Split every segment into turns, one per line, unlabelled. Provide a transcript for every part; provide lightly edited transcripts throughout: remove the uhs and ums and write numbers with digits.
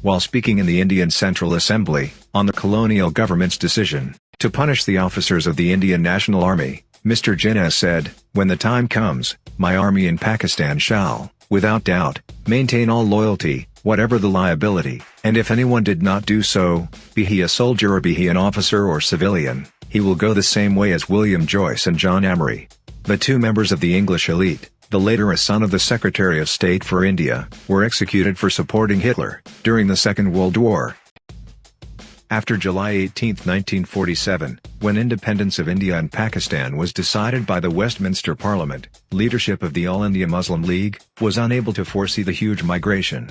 while speaking in the Indian Central Assembly, on the colonial government's decision to punish the officers of the Indian National Army, Mr. Jinnah said, "When the time comes, my army in Pakistan shall, without doubt, maintain all loyalty, whatever the liability, and if anyone did not do so, be he a soldier or be he an officer or civilian, he will go the same way as William Joyce and John Amory." The two members of the English elite, the later a son of the Secretary of State for India, were executed for supporting Hitler during the Second World War. After July 18, 1947, when independence of India and Pakistan was decided by the Westminster Parliament, leadership of the All India Muslim League was unable to foresee the huge migration.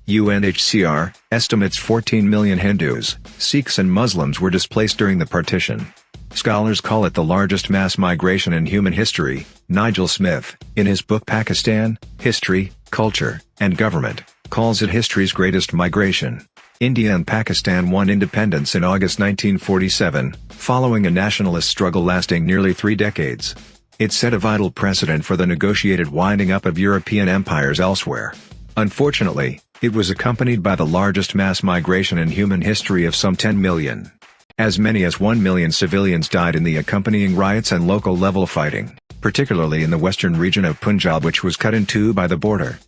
UNHCR estimates 14 million Hindus, Sikhs and Muslims were displaced during the partition. Scholars call it the largest mass migration in human history. Nigel Smith, in his book Pakistan, History, Culture, and Government, calls it history's greatest migration. India and Pakistan won independence in August 1947, following a nationalist struggle lasting nearly 3 decades. It set a vital precedent for the negotiated winding up of European empires elsewhere. Unfortunately, it was accompanied by the largest mass migration in human history of some 10 million. As many as 1 million civilians died in the accompanying riots and local-level fighting, particularly in the western region of Punjab, which was cut in two by the border.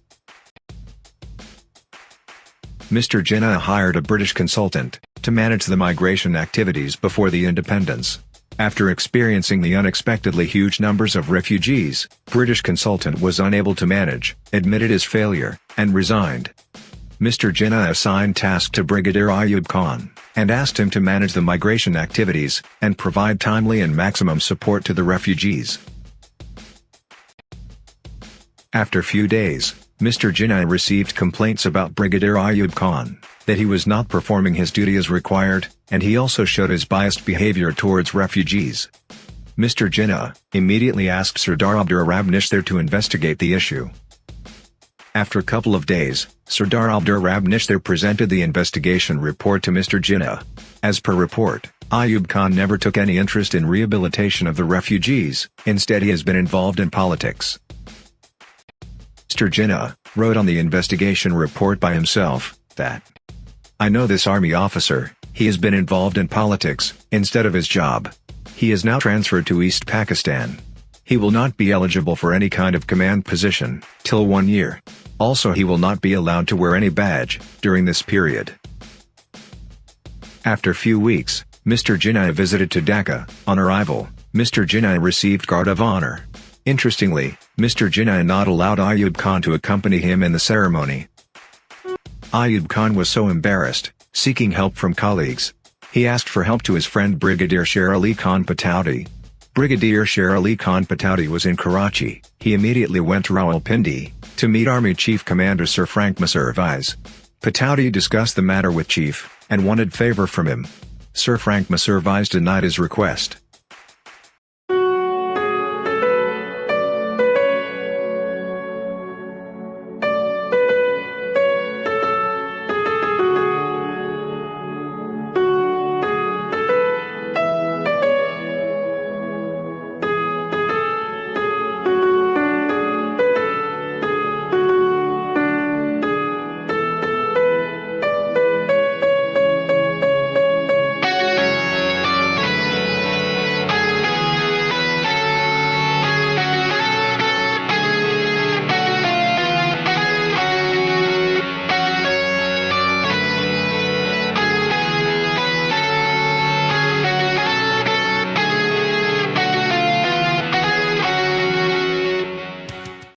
Mr. Jinnah hired a British consultant to manage the migration activities before the independence. After experiencing the unexpectedly huge numbers of refugees, British consultant was unable to manage, admitted his failure, and resigned. Mr. Jinnah assigned task to Brigadier Ayub Khan, and asked him to manage the migration activities, and provide timely and maximum support to the refugees. After few days, Mr. Jinnah received complaints about Brigadier Ayub Khan, that he was not performing his duty as required, and he also showed his biased behavior towards refugees. Mr. Jinnah immediately asked Sardar Abdurrahman Nishther to investigate the issue. After a couple of days, Sardar Abdurrahman Nishther presented the investigation report to Mr. Jinnah. As per report, Ayub Khan never took any interest in rehabilitation of the refugees, instead he has been involved in politics. Mr. Jinnah wrote on the investigation report by himself, that, "I know this army officer, he has been involved in politics, instead of his job. He is now transferred to East Pakistan. He will not be eligible for any kind of command position, till 1 year. Also he will not be allowed to wear any badge, during this period." After few weeks, Mr. Jinnah visited to Dhaka. On arrival, Mr. Jinnah received Guard of Honor. Interestingly, Mr. Jinnah not allowed Ayub Khan to accompany him in the ceremony. Ayub Khan was so embarrassed, seeking help from colleagues. He asked for help to his friend Brigadier Sher Ali Khan Patauti. Brigadier Sher Ali Khan Patauti was in Karachi. He immediately went to Rawalpindi, to meet Army Chief Commander Sir Frank Messervise. Patauti discussed the matter with Chief, and wanted favor from him. Sir Frank Messervise denied his request.